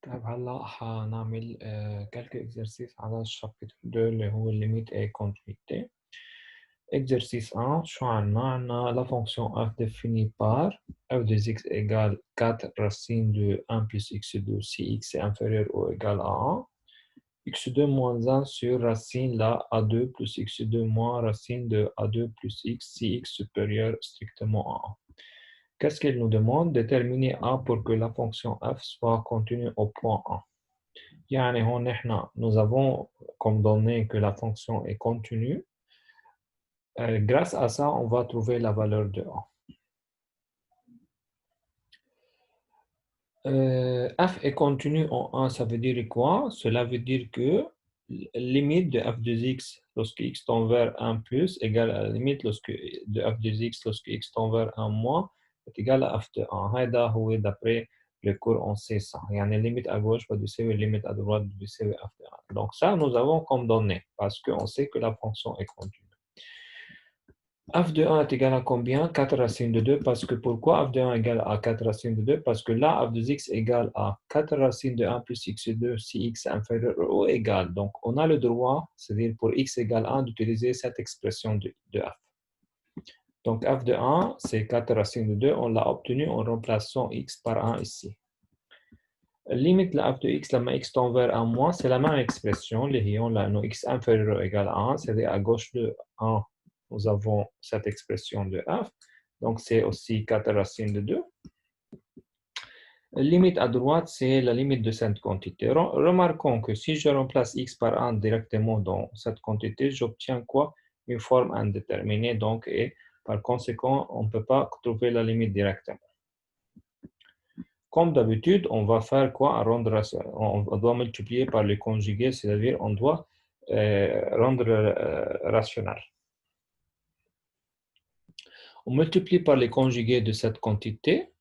طيب هلأ حنعمل quelques exercices على الشابتر 2 اللي هو limite et continuité. Exercice 1, شو عنا la fonction f définie par f de x égale 4 racine de 1 plus x2 si x est inférieur ou égal à 1, x2 moins 1 sur racine la a2 plus x2 moins racine de a2 plus x si x supérieur strictement à 1. Qu'est-ce qu'elle nous demande? Déterminer A pour que la fonction f soit continue au point 1. يعني هون احنا nous avons comme donné que la fonction est continue. Grâce à ça, on va trouver la valeur de A. F est continu en 1, ça veut dire quoi? Cela veut dire que limite de f de x lorsque x tend vers 1 plus égale à la limite de f de x lorsque x tend vers 1 moins est égal à f de 1. هذا هو d'après le cours on sait ça. يعني limite à gauche va du limite à droite du f de 1. Donc ça, nous avons comme donné parce qu'on sait que la fonction est continue. F de 1 est égal à combien? 4 racines de 2. Parce que pourquoi f de 1 est égal à 4 racines de 2? Parce que là, f de x est égal à 4 racines de 1 plus x2 si x est inférieur ou égal. Donc, on a le droit, c'est-à-dire pour x égale 1, d'utiliser cette expression de f. Donc, f de 1, c'est 4 racines de 2. On l'a obtenu en remplaçant x par 1 ici. Limite la f de x, la x tend vers 1 moins, c'est la même expression. Les ions, là, nos x inférieur ou égal à 1, c'est-à-dire à gauche de 1, nous avons cette expression de f. Donc, c'est aussi 4 racines de 2. Limite à droite, c'est la limite de cette quantité. Remarquons que si je remplace x par 1 directement dans cette quantité, j'obtiens quoi? Une forme indéterminée. Donc, et par conséquent, on ne peut pas trouver la limite directement. Comme d'habitude, on va faire quoi? On doit multiplier par le conjugué, c'est-à-dire on doit rendre rationnel. On multiplie par les conjugués de cette quantité,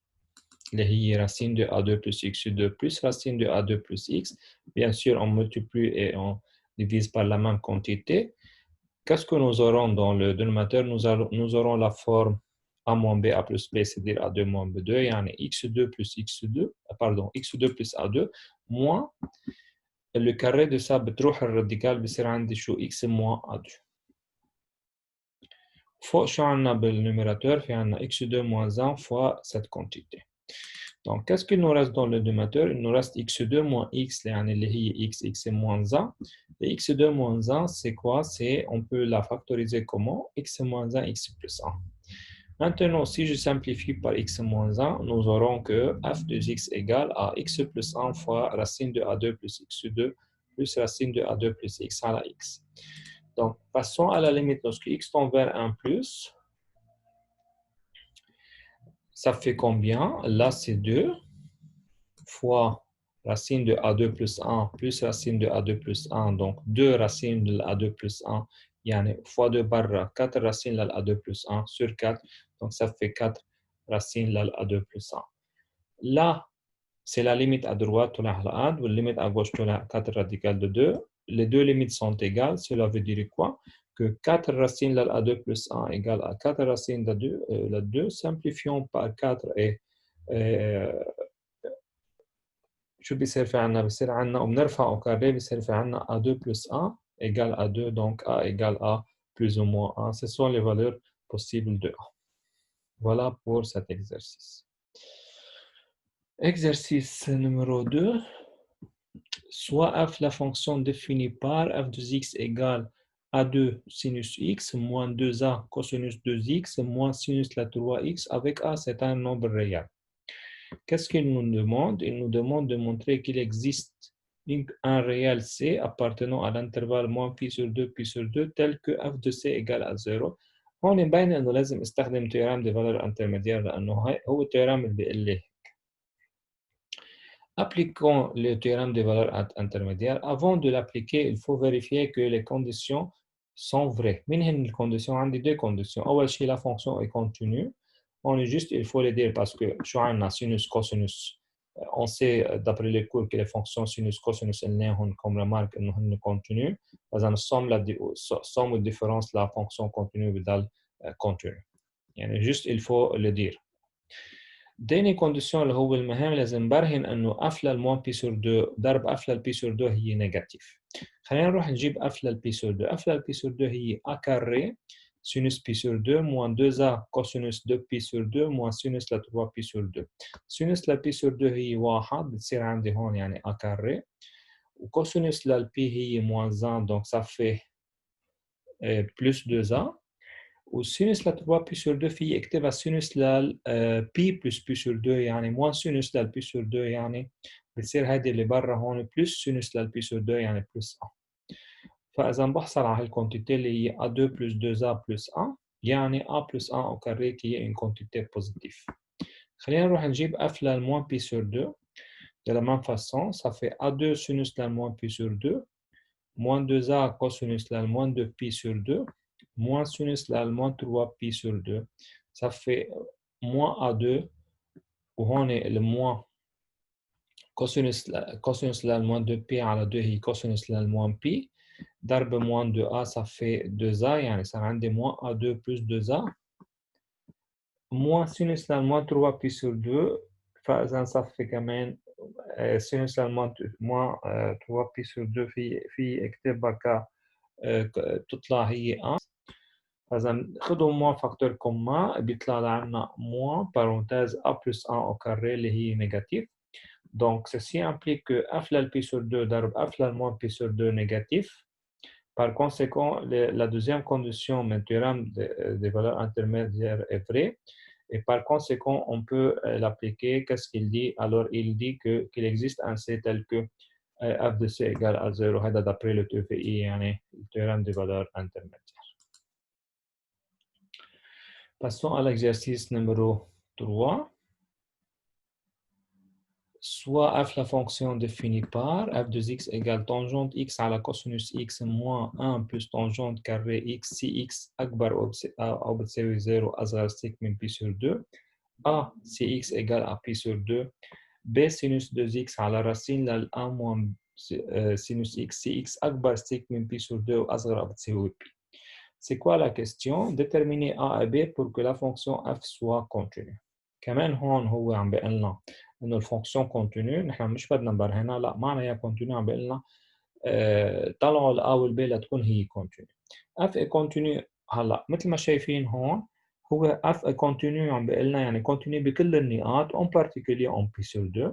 les racines de A2 plus x2 plus racine de A2 plus x. Bien sûr, on multiplie et on divise par la même quantité. Qu'est-ce que nous aurons dans le dénominateur? Nous aurons la forme A moins B, A plus B, c'est-à-dire A2 moins B2, يعني x2 plus x2, pardon, x2 plus A2, moins le carré de ça بتروح الراديكال بصير عندي شو x moins A2. فوق شو عنا بالنوميراتور؟ في عنا x2 moins 1 fois cette quantité. Donc, qu'est-ce qu'il nous reste dans le dénominateur? Il nous reste x2 moins x, اللي هي x moins 1. Et x2 moins 1, c'est quoi? On peut la factoriser comment? X moins 1, x plus 1. Maintenant, si je simplifie par x moins 1, nous aurons que f de x égale à x plus 1 fois racine de a2 plus x2 plus racine de a2 plus x à la x. Donc, passons à la limite lorsque x tend vers 1 plus. Ça fait combien? Là, c'est 2 fois racine de A2 plus 1 plus racine de A2 plus 1. Donc, 2 racines de A2 plus 1. Yani, fois 2 barra 4 racines de A2 plus 1 sur 4. Donc, ça fait 4 racines de A2 plus 1. Là, c'est la limite à droite, ou la limite à gauche, 4 radicales de 2. Les deux limites sont égales. Cela veut dire quoi? Que 4 racines de A2 plus 1 égale à 4 racines de 2. Simplifions par 4 et شو بيصير في عنا؟ بيصير عنا وبنرفعه كاري بيصير في عنا A2 plus 1 égale à 2, donc A égale à plus ou moins 1. Ce sont les valeurs possibles de A. Voilà pour cet exercice. Exercice numéro 2. Soit f la fonction définie par f de x égale a2 sinus x moins 2a cosinus 2x moins sinus la 3x avec a c'est un nombre réel. Qu'est-ce qu'il nous demande? Il nous demande de montrer qu'il existe un réel C appartenant à l'intervalle moins pi sur 2 pi sur 2 tel que f de C égale à 0. هون مبين انه لازم استخدم تيرام دي فالور انترميديير لانه هو التيرام اللي بيقول لي. Appliquons le théorème des valeurs intermédiaires. Avant de l'appliquer, il faut vérifier que les conditions sont vraies. من هن الconditions؟ عندي deux conditions. أول شيء la fonction est continue. On est juste, il faut le dire parce que شو عندنا sinus, cosinus. On sait d'après les cours que les fonctions sinus, cosinus, elles n'ont comme remarque إنه هن continue. فإذا somme ou différence la fonction continue بدل continue. يعني juste il faut le dire. تاني كونديسيون اللي هو المهم لازم برهن انه قفله الموان بي سور 2 ضرب قفله البي سور 2 هي نيجاتيف. خلينا نروح نجيب قفله البي سور 2. قفله البي سور 2 هي ا كاري سينوس بي سور 2 موان 2 ا كوسينوس 2 بي سور 2 موان سينوس ل 3 بي سور 2. سينوس لبي سور 2 هي 1 بتصير عندي هون يعني ا كاري، وكوسينوس للبي هي موان 1 دونك ça fait بلس 2 ا، والسينوس ل 3 بي سور 2 في اكتبها سينوس لل بي بلس بي سور 2 يعني موان سينوس لل بي سور 2 يعني بتصير هذه اللي برا هون بلس سينوس لل بي سور 2 يعني بلس 1. فإذا بحصل على هالكونتيتي اللي هي A2 plus 2A plus 1 يعني A plus 1 au carré qui est une quantité positive. خلينا نروح نجيب F la moins pi sur 2. De la même façon, ça fait A2 sinus la moins pi sur 2 moins 2A cosinus la moins 2 pi sur 2 moins sinus la moins 3 pi sur 2. Ça fait moins A2 وهون le moins cosinus la moins 2 pi على 2 هي cosinus la moins pi ضرب moins 2a ça fait 2a يعني صار عندي moins a2 plus 2a moins sinus la moins 3 pi sur 2 فإذا ça fait كمان sinus la moins 3 pi sur 2 في اكتبها تطلع هي 1. فإذا خذوا moins facteur commun بيطلع عنا moins parenthèse a plus 1 au carré اللي هي négatif. Donc ceci implique que f la pi sur 2 ضرب f la moins pi sur 2 négatif. Par conséquent, la deuxième condition, le théorème des valeurs intermédiaires est vrai. Et par conséquent, on peut l'appliquer. Qu'est-ce qu'il dit? Alors, il dit qu'il existe un C tel que f de C égale à 0. C'est d'après le TFI, le théorème des valeurs intermédiaires. Passons à l'exercice numéro 3. Soit f la fonction définie par f de x égale tangente x à la cosinus x moins 1 plus tangente carré x si x أكبر أو بتساوي 0 أصغر سيك من pi sur 2 a si x égale à pi sur 2 b sinus 2x على racine لل 1 moins sinus x si x أكبر سيك من pi sur 2 وأصغر أو بتساوي pi. C'est quoi la question? Déterminer a et b pour que la fonction f soit continue. كمان هون هو عم بيقول لنا انه الفونكسيون كونتينيو، نحن مش بدنا نبرهنها، لا معنى هي كونتينيو عم بيقول لنا طلعوا الا والبي لتكون هي كونتينيو. اف اي كونتينيو هلا مثل ما شايفين هون هو اف اي كونتينيو عم بيقول لنا يعني كونتينيو بكل النقاط اون بارتيكولي اون بي سور 2.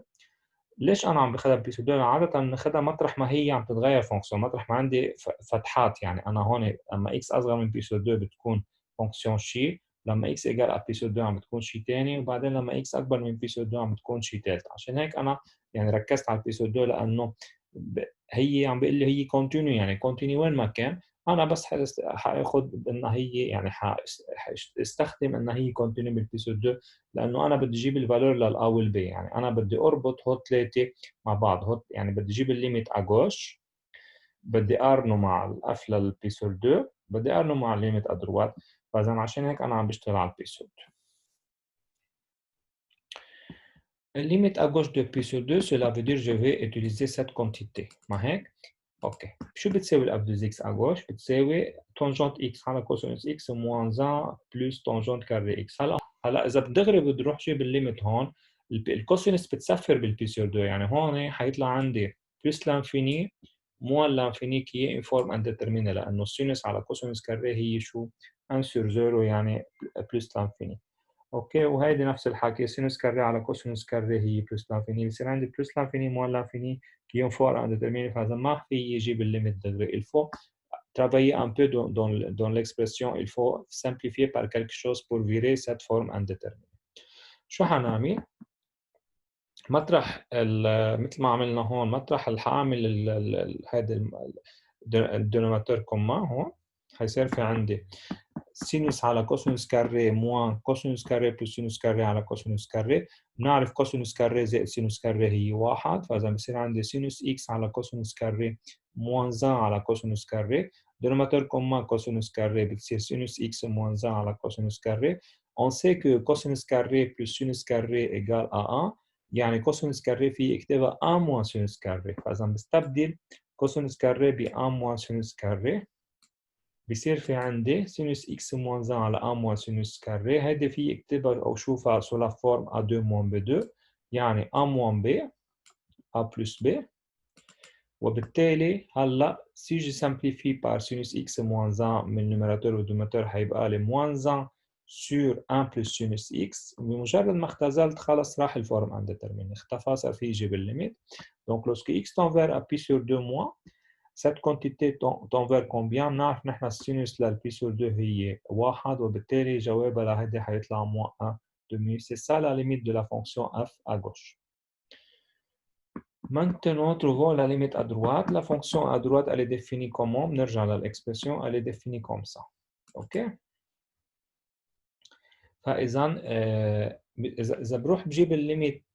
ليش انا عم باخذها بي سور 2؟ عاده بناخذها مطرح ما هي عم تتغير فونكسيون، مطرح ما عندي فتحات، يعني انا هون لما اكس اصغر من بي سور 2 بتكون فونكسيون شيء، لما اكس ايجال على بي سور 2 عم بتكون شيء ثاني، وبعدين لما اكس اكبر من بي سور 2 عم بتكون شيء ثالث. عشان هيك انا يعني ركزت على بي سور 2 لانه هي عم بيقول لي هي كونتينيو، يعني كونتينيو وين ما كان انا بس حاخذ انها هي يعني حاستخدم انها هي كونتينيو بالبي سور 2 لانه انا بدي اجيب الفالور للA والبي، يعني انا بدي اربط هو ثلاثه مع بعض، هو يعني بدي اجيب الليميت على جوش، بدي اقارنه مع الاف للبي سور 2، بدي اقارنه مع الليميت على دروات. فاذا عشان هيك انا عم بشتغل على البي سور 2. Limite à gauche de pi sur 2, cela veut dire que je vais utiliser cette quantité. ما هيك؟ اوكي. شو بتساوي الاف دو اكس على gauche؟ بتساوي تونجنت اكس على كوسينوس اكس موان 1 بلس تونجنت كاري اكس. هلا اذا بدغري بدي اروح جيب الليميت هون، الكوسينوس بتسفر بالبي سور 2، يعني هون حيطلع عندي بلس لانفيني موان لانفيني كي هي ان فورم انديترميني، لانه السينوس على كوسينوس كاري هي شو؟ 1 sur 0 يعني بلس لانفيني. اوكي، وهيدي نفس الحكي سينوس كاري على كوسينوس كاري هي بلس لانفيني، بصير عندي بلس لانفيني موان لانفيني qui ont fort indéterminé. فهذا ما في يجيب الليميت degré. Il faut travailler un peu dans l'expression. Il faut simplifier par quelque chose pour virer cette forme indéterminée. شو حنعمل؟ مطرح مثل ما عملنا هون، مطرح حاعمل هذا الدينوماتور كومان هون، حيصير في عندي سينوس على كوسينوس كاري موان كوسينوس كاري بلس سينوس كاري على كوسينوس كاري. بنعرف كوسينوس كاري زائد سينوس كاري هي 1، فإذا بصير عندي سينوس إكس على كوسينوس كاري موان 1 على كوسينوس كاري. دينوماتور كومان كوسينوس كاري بتصير سينوس إكس موان 1 على كوسينوس كاري. On sait que cosinus carré plus sinus carré égale à 1، يعني كوسينوس كاري في اكتبها 1 موان سينوس كاري. فإذا بستبدل كوسينوس كاري ب 1 موان سينوس كاري بصير في عندي سينوس اكس موان 1 على ا موان سينوس كاري. هيدي في اكتبها او شوفها سو لا فورم ا 2 موان ب 2 يعني ا موان ب ا بلس ب. وبالتالي هلا سي جي سامبليفي بار سينوس اكس موان 1 من النوميراتور والدوميناتور هيبقى لي موان 1 سور 1 بلس سينوس اكس. بمجرد ما اختزلت خلص راح الفورم انديترمين اختفى صار في يجيب الليميت. دونك لوسكو اكس تون فير ا بي سور 2 موان cette quantité tend vers combien؟ نعرف نحن السينوس للبي سور 2 هي 1 وبالتالي جوابها لهيدي حيطلع موان 1 demi. C'est ça la limite de la fonction f à gauche. Maintenant, trouvons la limite à droite. La fonction à droite, elle est définie comment? نرجع l'expression, elle est définie comme ça. OK؟ فإذا إذا بروح بجيب الليميت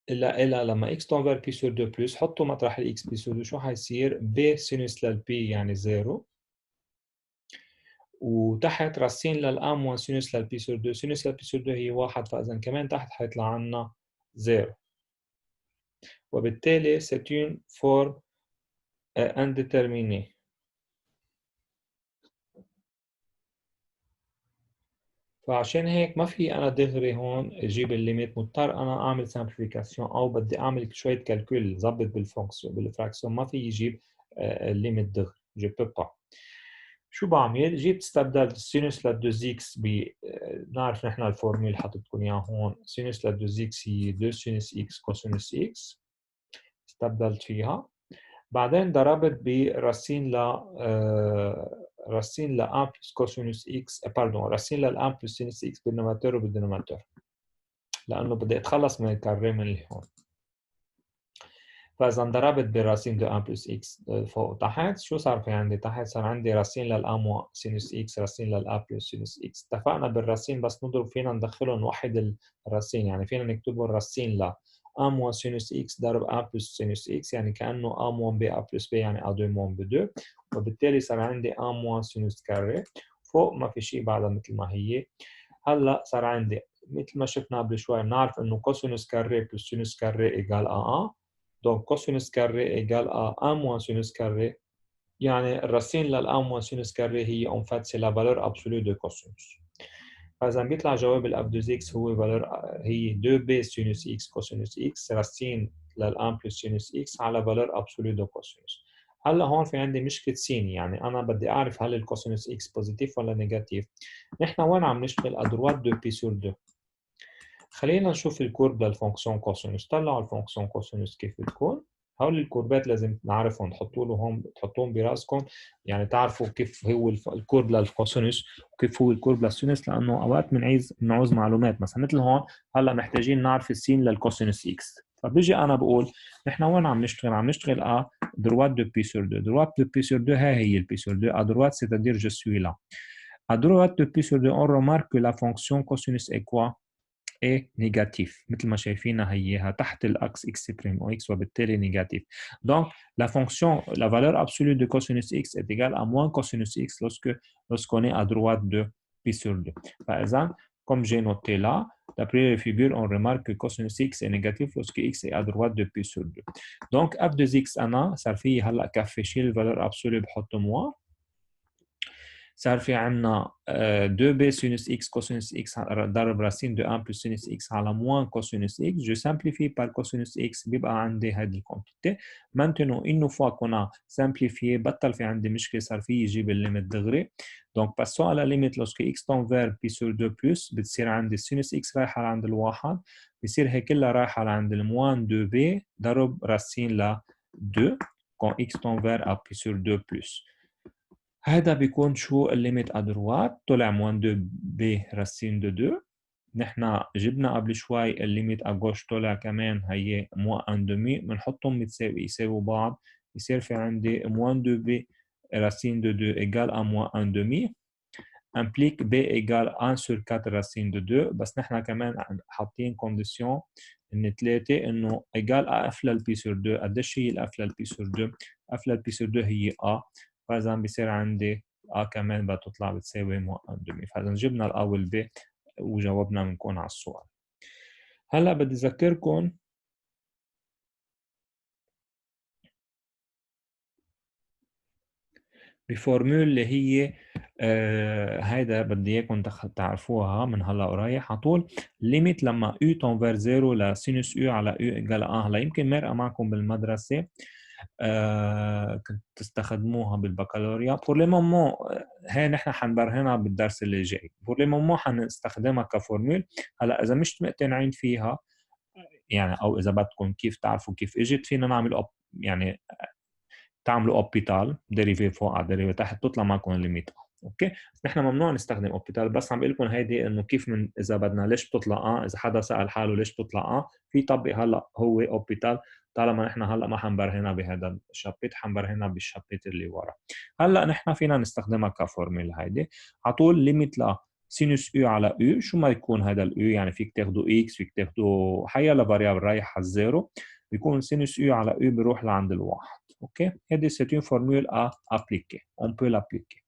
إلا لما x تون vers p sur 2 plus حطوا مطرح ال x p sur 2 شو حيصير؟ b سينوس لل p يعني 0 وتحت راسين لل a موان سينوس لل p sur 2 سينوس لل p sur 2 هي 1 فإذا كمان تحت حيطلع عنا 0 وبالتالي c'est une forme indéterminée. فعشان هيك ما في انا دغري هون اجيب الليميت مضطر انا اعمل سامبليفيكاسيون او بدي اعمل شويه كالكول ظبط بالفونكسيون بالفراكسيون ما في يجيب الليميت دغري جو بو با. شو بعمل؟ جيت استبدلت السينوس لل 2 اكس ب بنعرف نحن الفورميل اللي حطيتكم اياها هون سينوس لل 2 اكس هي 2 سينوس اكس كوسينوس اكس استبدلت فيها بعدين ضربت براسين ل راسين ل 1 بلس كوسينوس اكس باردون راسين لل 1 بلس سينوس اكس بالنوماتور وبالدينوماتور لانه بدي اتخلص من الكاري من اللي هون. فاذا ضربت براسين دو 1 بلس اكس فوق وتحت شو صار في عندي؟ تحت صار عندي راسين للامو سينوس اكس راسين للا بلس سينوس اكس. اتفقنا بالراسين بس نضرب فينا ندخلهم نوحد الراسين يعني فينا نكتبهم راسين ل ا موان سينوس اكس ضرب ا بلس سينوس اكس يعني كانه ا موان بي ا بلس بي يعني ا 2 موان ب 2 وبالتالي صار عندي ا موان سينوس كاري فوق ما في شيء بعدها مثل ما هي. هلا صار عندي مثل ما شفنا قبل شوي بنعرف انه كوسينوس كاري بلس سينوس كاري ايجال ا دونك كوسينوس كاري ايجال ا 1 موان سينوس كاري يعني الراسين لل 1 موان سينوس كاري هي اون فات سي لا فالور ابسولو دو كوسينوس. فاذا بيطلع جواب الاف 2 اكس هو فالور هي 2 بي سينوس اكس كوسينوس اكس راسين لل 1 بلس سينوس اكس على فالور ابسولو دو كوسينوس. هلا هون في عندي مشكله سين يعني انا بدي اعرف هل الكوسينوس اكس بوزيتيف ولا نيجاتيف. نحن وين عم نشتغل ادروات 2 بي سور 2. خلينا نشوف الكورب للفونكسيون كوسينوس. طلعوا الفونكسيون كوسينوس كيف بتكون. هول الكوربات لازم نعرفهم تحطوا لهم تحطوهم براسكم يعني تعرفوا كيف هو الكورب للكوسينوس وكيف هو الكورب للسينوس لانه اوقات بنعوز معلومات مثلا مثل هون هلا محتاجين نعرف السين للكوسينوس اكس. فبيجي انا بقول نحن وين عم نشتغل؟ عم نشتغل دروات دو بي سور 2 دروات دو بي سور 2 هي البي سور 2 دروات c'est-à-dire je suis là. À droite de pi sur 2 on remarque que la fonction cosinus est quoi؟ ايه نيجاتيف مثل ما شايفينها هيها تحت الاكس اكس بريم او اكس وبالتالي نيجاتيف. دونك la fonction la valeur absolue de cosinus x est égale à moins cosinus x lorsqu'on est à droite de pi sur 2. Par exemple, comme j'ai noté là, d'après les figures, on remarque que cosinus x est négatif lorsque x est à droite de pi sur 2. Donc f de x أنا صار في هلا كفي شيل الفالور absolue بحط moins صار في عندنا 2 b sinus x cosinus x ضرب راسين de 1 plus sinus x على moins cosinus x. Je simplifie par cosinus x بيبقى عندي هذه الكونتيتي. Maintenant une fois qu'on a simplifié بطل في عندي مشكلة صار في يجيب الليميت دغري. Donc passons à la limite lorsque x tend vers pi sur 2 plus بتصير عندي sinus x رايحة لعند الواحد بصير هي كلها رايحة لعند الموان 2b ضرب راسين ل 2 quand x tend vers à pi sur 2 plus. هذا بيكون شو الليميت ادروات طلع موان 2 ب راسين دو 2. نحن جبنا قبل شوي الليميت اجوش طلع كمان هي موان دمي بنحطهم يساووا بعض يصير في عندي موان 2 ب راسين دو 2 ايجال ا موان دمي implique b égale 1 sur 4 racine de 2 بس نحن كمان حاطين كونديسيون ان 3 انه ايجال اف للبي سور 2. قديش هي الاف للبي سور 2؟ اف للبي سور 2 هي ا فاذا بصير عندي كمان بتطلع بتساوي موان دمي. فاذا جبنا الا والبي وجاوبنا بنكون على السؤال. هلا بدي اذكركم بفورمول اللي هي هيدا بدي اياكم تعرفوها من هلا ورايح على طول. ليميت لما u تنفير 0 لسينوس u على u ايجال 1. هلا يمكن مرقه معكم بالمدرسه، كنت تستخدموها بالبكالوريا. بور لي مومون هي نحن حنبرهنها بالدرس اللي جاي. بور لي مومون حنستخدمها كفورمول. هلا اذا مش مقتنعين فيها يعني، او اذا بدكم كيف تعرفوا كيف اجت، فينا نعمل يعني تعملوا اوبيتال ديريفي فوق على ديريفي تحت تطلع معكم الليميت. اوكي، نحن ممنوع نستخدم اوبيتال، بس عم بقول لكم هيدي انه كيف من اذا بدنا ليش بتطلع اذا حدا سال حاله ليش بتطلع في طبق هلا هو اوبيتال. طالما نحن هلا ما حنبرهنها بهذا الشابيت، حنبرهنها بالشابيت اللي ورا. هلا نحن فينا نستخدمها كفورميل. هيدي على طول ليميت ل سينوس يو على يو، شو ما يكون هذا اليو، يعني فيك تاخذوا اكس، فيك تاخذوا حيا لفاريابل رايح على الزيرو، بيكون سينوس يو على يو بيروح لعند الواحد. OK? Et c'est une formule à appliquer. On peut l'appliquer.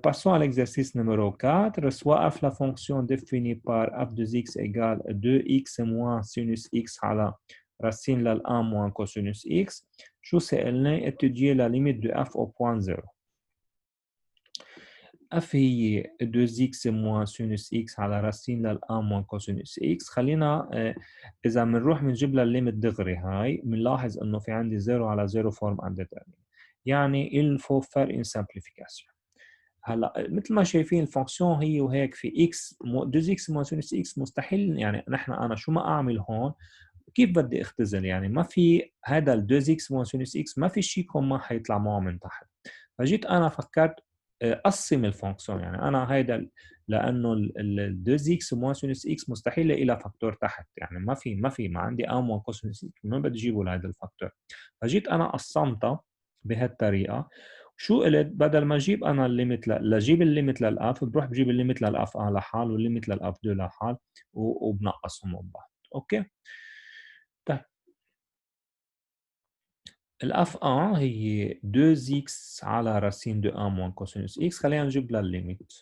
Passons à l'exercice numéro 4. Soit f la fonction définie par f de x égale 2x moins sinus x à la racine de 1 moins cosinus x. Je vais étudier la limite de f au point 0. f هي 2x moins sinus x على racine لل 1 moins cosinus x. خلينا إذا بنروح بنجيب لها الليمت دغري هاي، بنلاحظ إنه في عندي 0 على 0 form indéterminé. يعني il faut faire une simplification. هلا مثل ما شايفين الفونكسيون هي وهيك في x 2x moins sinus x مستحيل يعني أنا شو ما أعمل هون كيف بدي اختزل، يعني ما في هذا ال 2x moins sinus x ما في شيء كوما حيطلع معه من تحت. فجيت انا فكرت قسم الفونكسيون، يعني انا هيدا لانه ال 2x moins sinus x مستحيل الى فاكتور تحت، يعني ما عندي ا moins cosinus x، ما بدي اجيبه لهذا الفاكتور. فجيت انا قسمتها بهالطريقه. شو قلت؟ بدل ما اجيب انا الليميت لجيب الليميت للاف، بروح بجيب الليميت للاف ا لحال والليميت للاف 2 لحال وبنقصهم من بعض. اوكي، طيب الاف 1 هي 2x على راسين دو 1 موان كوسينوس x. خلينا نجيب لها الليميت.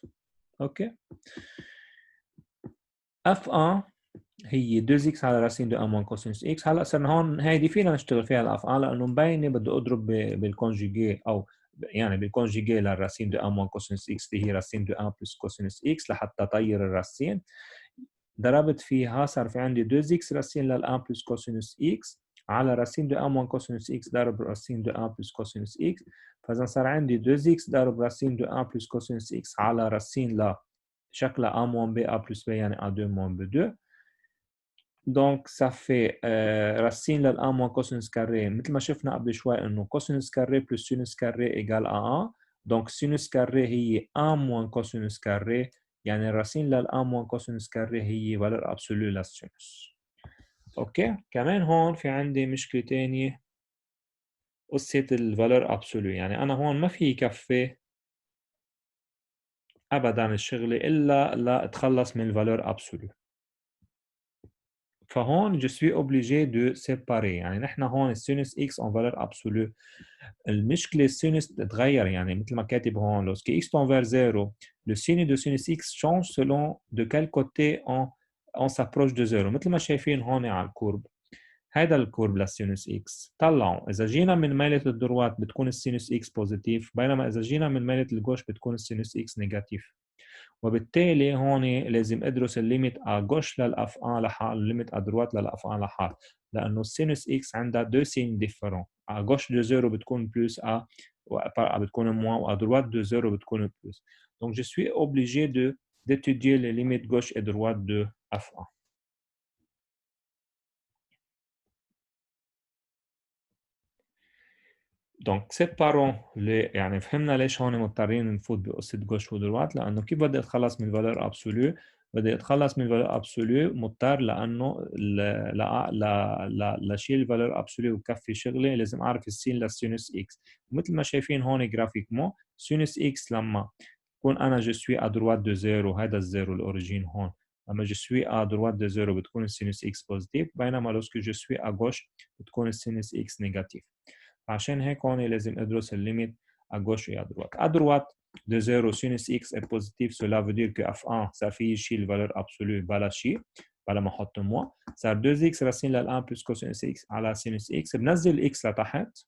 اوكي، اف 1 هي 2x على راسين دو 1 موان كوسينوس x. هلا صرنا هون هيدي فينا نشتغل فيها الاف 1 لانه مبينه بدي اضرب بالكونجيجي، او يعني بالكونجيجي للراسين دو 1 موان كوسينوس x اللي هي راسين دو 1 بلس كوسينوس x لحتى طير الراسين. ضربت فيها صار في عندي 2x راسين لل 1 بلس كوسينوس x على راسين دو 1 موان كوسينوس x ضرب راسين دو 1 بلس كوسينوس x. فاذا صار عندي 2x ضرب راسين دو 1 بلس كوسينوس x على راسين ل شكلها a موان b a بلس b يعني a2 موان b2. دونك ça fait راسين لل 1 موان كوسينوس كاري مثل ما شفنا قبل شوي انه كوسينوس كاري بلس سينوس كاري ايجال a 1. دونك سينوس كاري هي 1 موان كوسينوس كاري، يعني الراسين لل1 موان كوسينوس كاري هي فالور ابسولو للسينوس. اوكي، كمان هون في عندي مشكلة تانية، قصة الفالور ابسولو. يعني انا هون ما في يكفي ابدا الشغلة الا لاتخلص من الفالور ابسولو. فهون je suis obligé de séparer. يعني نحن هون السينوس x en valeur absolue. المشكلة السينوس تتغير، يعني مثل ما كاتب هون lorsque x tend vers 0 le signe de sinus x change selon de quel côté on s'approche de 0. مثل ما شايفين هون على الكورب، هذا الكورب للسينوس x طلعوا اذا جينا من ميلة الدروات بتكون السينوس x بوزيتيف، بينما اذا جينا من ميلة الجوش بتكون السينوس x نيجاتيف. وبالتالي هون لازم ادرس الليميت ا جوش للاف 1 لحال والليميت ا دروات للاف 1 لحال، لانه السينوس اكس عندها دو سين ديفيرون. ا جوش دو زيرو بتكون بلس ا بتكون موان، وا دروات دو زيرو بتكون بلس. دونك جو سوي اوبليجي دو d'étudier les limites gauche et droite de f1. دونك سيبارون يعني فهمنا ليش هون مضطرين نفوت بقصه جوش ودروات، لانه كيف بدي اتخلص من فالور ابسولو؟ بدي اتخلص من فالور ابسولو مضطر، لانه لشيل الفالور ابسولو وكفي شغلي لازم اعرف السين للسينوس اكس. مثل ما شايفين هون جرافيكمون سينوس اكس لما كون انا جو سوي ا دروات دو زيرو، هذا الزيرو الاوريجين هون، لما جو سوي ا دروات دو زيرو بتكون السينوس اكس بوزيتيف، بينما لوسكو جو سوي ا جوش بتكون السينوس اكس نيجاتيف. عشان هيك هون لازم ادرس الليميت à gauche et à droite. À droite de 0 sinus x est positif, cela veut dire que f1 ça fait ici la valeur absolue بلا شيء بلا ما احط موان. صار 2x راسين لل 1 plus cosinus x على sinus x، بنزل x لتحت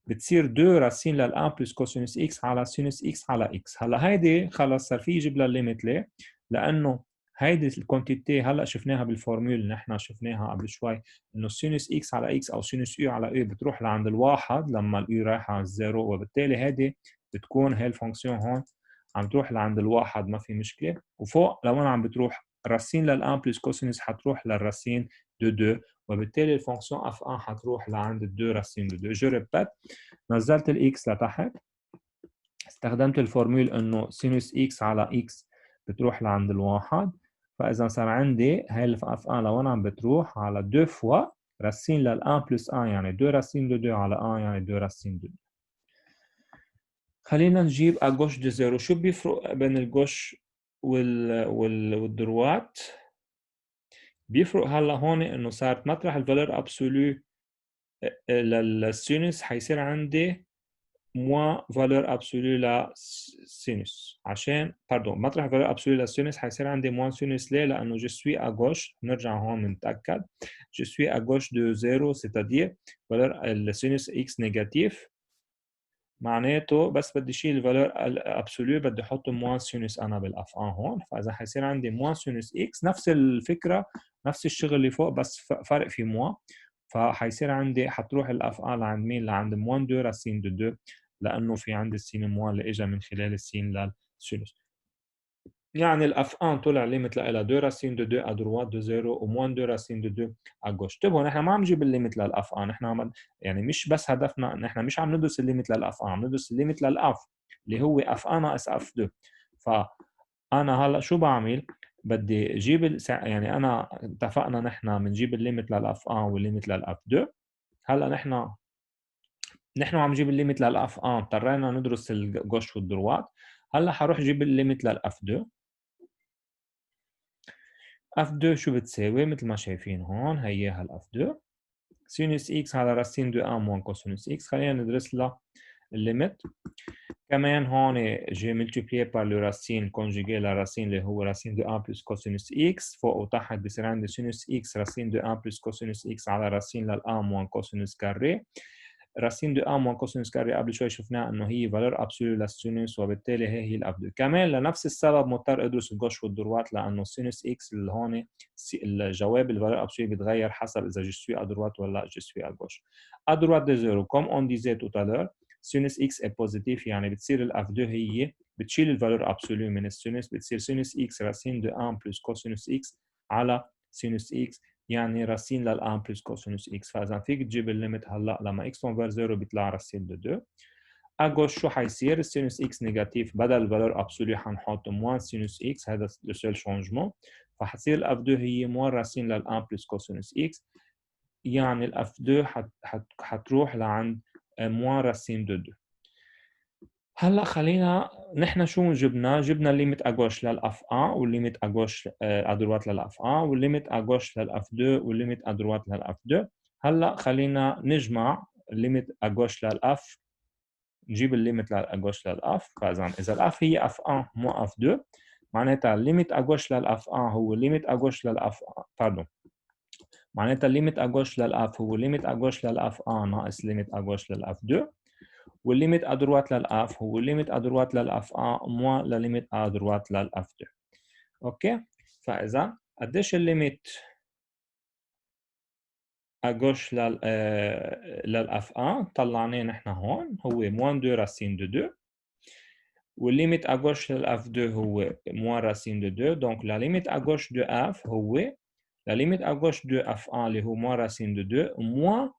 بتصير 2 راسين لل1 بلس كوسينوس اكس على سينوس اكس على اكس. هلا هيدي خلص صار في يجيب لها الليميت. ليه؟ لانه هيدي الكونتيتي هلا شفناها بالفورمول اللي نحن شفناها قبل شوي، انه سينوس اكس على اكس او سينوس يو على يو بتروح لعند الواحد لما اليو رايحه على الزيرو، وبالتالي هيدي بتكون هي الفونكسيون هون عم تروح لعند الواحد، ما في مشكله. وفوق لو انا عم بتروح راسين لل1 بلس كوسينوس حتروح للراسين دو 2، وبالتالي الفونكسيون اف 1 حتروح لعند الدو راسين دو 2. جو ريبيت، نزلت الاكس لتحت، استخدمت الفورمول انه سينوس اكس على اكس بتروح لعند الواحد، فاذا صار عندي هاي الاف 1 لو انا عم بتروح على 2 فوا راسين لل1 بلس 1 يعني 2 راسين دو 2 على 1 يعني 2 راسين دو 2. خلينا نجيب ا جوش دو زيرو. شو بيفرق بين الجوش والدروات؟ بيفرق هلا هون انه صارت مطرح الفالور ابسولو للسينوس حيصير عندي موان فالور ابسولو لسينوس، عشان باردون مطرح فالور ابسولو للسينوس حيصير عندي موان سينوس. ليه؟ لانه جو سوي ا جوش، نرجع هون نتاكد، جو سوي ا جوش دو زيرو سيتادير فالور السينوس اكس نيجاتيف، معناته بس بدي شيل الفالور الابسولو بدي احط موان سينوس انا بالاف ان هون، فاذا حيصير عندي موان سينوس اكس نفس الفكره نفس الشغل اللي فوق بس فرق في موان، فحيصير عندي حتروح الاف ان لعند مين؟ لعند موان 2 راسين دو 2، لانه في عندي السين موان اللي اجى من خلال السين للسينوس. يعني الاف 1 طلع ليميت لها 2 راسين دو 2 ا دروات دو 0 وموان 2 راسين دو 2 ا جوش. انتبهوا نحن ما عم نجيب الليميت للاف 1، نحن عم يعني مش بس هدفنا نحن مش عم ندرس الليميت للاف 1، عم ندرس الليميت للاف اللي هو اف 1 ناقص اف 2. فانا هلا شو بعمل؟ بدي اجيب يعني انا اتفقنا نحن بنجيب الليميت للاف 1 والليميت للاف 2. هلا نحن عم نجيب الليميت للاف 1 اضطرينا ندرس الجوش والدروات. هلا حروح اجيب الليميت للاف 2. اف 2 شو بتساوي؟ مثل ما شايفين هون هياها الاف 2 سينوس اكس على راسين دو ان موان كوسينوس اكس. خلينا ندرس لها الليميت. كمان هون جي ملتيبليي بار لو راسين كونجيجي لراسين اللي هو راسين دو ان بلس كوسينوس اكس، فوق وتحت بصير عندي سينوس اكس راسين دو ان بلس كوسينوس اكس على راسين للان موان كوسينوس كاري. راسين دو ان موان كوسينوس كاري قبل شوي شفناه انه هي فالور ابسولو للسينوس، وبالتالي هي الاف 2. كمان لنفس السبب مضطر ادرس الجوش والدروات، لانه السينوس اكس اللي هون الجواب الفالور ابسولو بيتغير حسب اذا جو سوي ا دروات ولا جو سوي ا جوش. ا دروات دو زيرو كوم اون ديزي تو تالور سينوس اكس اي بوزيتيف، يعني بتصير الاف 2 هي بتشيل الفالور ابسولو من السينوس، بتصير سينوس اكس راسين دو 1 بلس كوسينوس اكس على سينوس اكس، يعني راسين للان بلس كوسينوس اكس. فاذا فيك تجيب الليميت هلا لما اكس اونفر 0 بيطلع راسين دو 2. اجوش شو حيصير؟ السينوس اكس نيجاتيف بدل الفالور ابسولو حنحط موان سينوس اكس، هذا لو سول شونجمون، فحتصير الاف 2 هي موان راسين للان بلس كوسينوس اكس، يعني الاف 2 حتروح لعند موان راسين دو 2. هلا خلينا نحن شو جبنا الليميت اجوش للاف 1 والليميت اجوش ادروات للاف 1 والليميت اجوش للاف 2 والليميت ادروات للاف 2. هلا خلينا نجمع الليميت اجوش للاف، نجيب الليميت للاجوش للاف. اذا الاف هي اف 1 مو اف 2، معناتها الليميت اجوش للاف 1 هو الليميت اجوش للاف باردون، معناتها الليميت اجوش للاف هو ليميت اجوش للاف 1 ناقص ليميت اجوش للاف 2، والليميت ا دروات للاف هو ليميت ا دروات للاف 1 موان لليميت ا دروات للاف 2. اوكي، فاذا قديش الليميت ا جوش للاف 1 طلعناه نحن هون هو موان 2 راسين دو 2، والليميت ا جوش للاف 2 هو موان راسين دو 2. دونك لا ليميت ا جوش دو اف هو لا ليميت ا جوش دو اف 1 اللي هو موان راسين دو 2 موان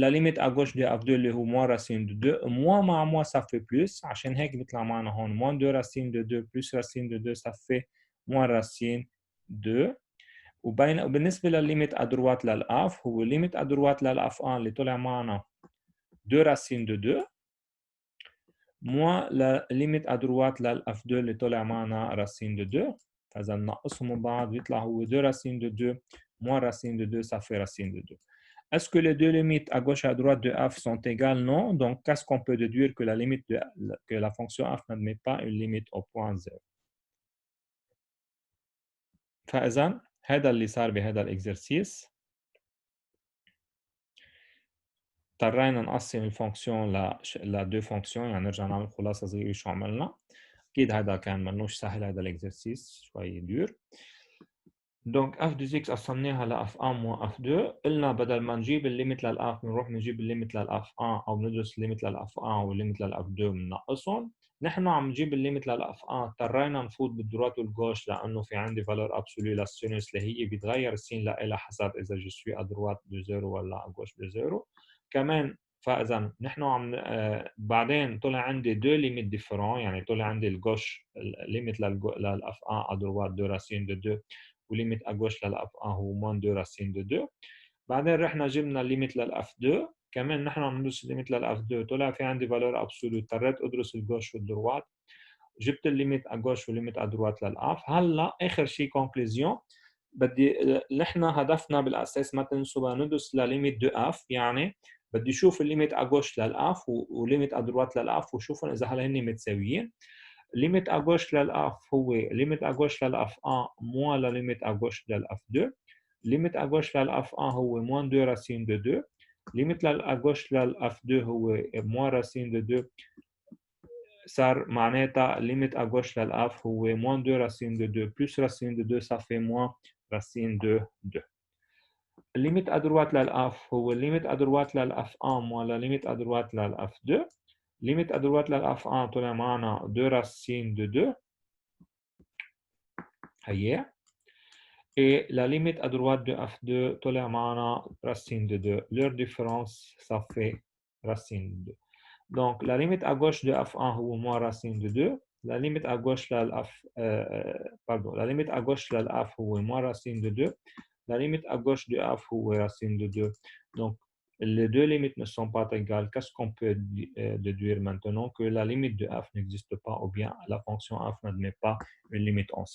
la limite à gauche de f2 اللي هو moins racine de 2 moins مع moins ça fait plus، عشان هيك بيطلع معنا هون moins 2 racine de 2 plus racine de 2 ça fait moins racine 2. وبالنسبة للليميت à droite للأف هو الليميت à droite للأف 1 اللي طلع معنا 2 racine de 2 moins la limite à droite للأف 2 اللي طلع معنا racine de 2. فإذا ننقصهم من بعض بيطلع هو 2 racine de 2 moins racine de 2 ça fait racine de 2. Est-ce que les deux limites à gauche et à droite de f sont égales? Non. Donc, qu'est-ce qu'on peut déduire que que la fonction f n'admet pas une limite au point 0. فإذا هذا اللي صار بهذا الإكزرسيس. اضطرينا نقسّم الfonction ل2 fonctions، يعني نرجع نعمل خلاصة صغيرة شو عملنا. أكيد هيدا كان منّوش سهل، هيدا الexercice شوي dur. دونك f de x قسّمناها لf1 moins f2، قلنا بدل ما نجيب الlimit للf بنروح نجيب الlimit للf1 أو بندرس الlimit للf1 والlimit للf2 بننقّصهم. نحن عم نجيب الlimit للf1 اضطرينا نفوت بالدروات والgauche لإنه في عندي valeur absolue للsinus اللي هي بيتغيّر السين لإلها حسب إذا je suis à droite de 0 والّا à gauche de 0. كمان فإذا نحن عم بعدين طلع عندي 2 limits différents، يعني طلع عندي الgauche limit للf1 à droite 2 racine de 2 وليميت à gauche للf1 هو moins 2 racine de 2. بعدين رحنا جبنا الليميت للf2، كمان نحن عم ندرس الليميت للf2 طلع في عندي valeur absolue، اضطريت ادرس الجوش والدروات، جبت الليميت à gauche والليميت à droite للf. هلا اخر شيء conclusion، بدي نحن هدفنا بالاساس ما تنسوا بدنا ندرس لليميت دو اف، يعني بدي اشوف الليميت à gauche للf وليميت à droite للf وشوفهم اذا هل هن متساويين. limite à gauche للf هو limite à gauche للf1 moins la limite à gauche للf2. limite à gauche للf1 هو moins 2 racine de 2. limite à gauche للf2 هو moins racine de 2. صار معناتها limite à gauche للf هو moins 2 racine de 2 plus racine de 2 ça fait moins racine de 2. limite à droite للf هو limite à droite للf1 moins la limite à droite للf2. limite à droite للf1 طلع معنا 2 racine de 2 هي. Et la limite à droite de f2 طلع معنا racine de 2. Leur différence, ça fait racine de 2. Donc, la limite à gauche de f1 هو moins racine de 2. La limite à gauche la limite à gauche de f هو moins racine de 2. La limite à gauche de f هو racine de 2. Donc, les deux limites ne sont pas égales. Qu'est-ce qu'on peut déduire maintenant? Que la limite de f n'existe pas, ou bien la fonction f n'admet pas une limite en C.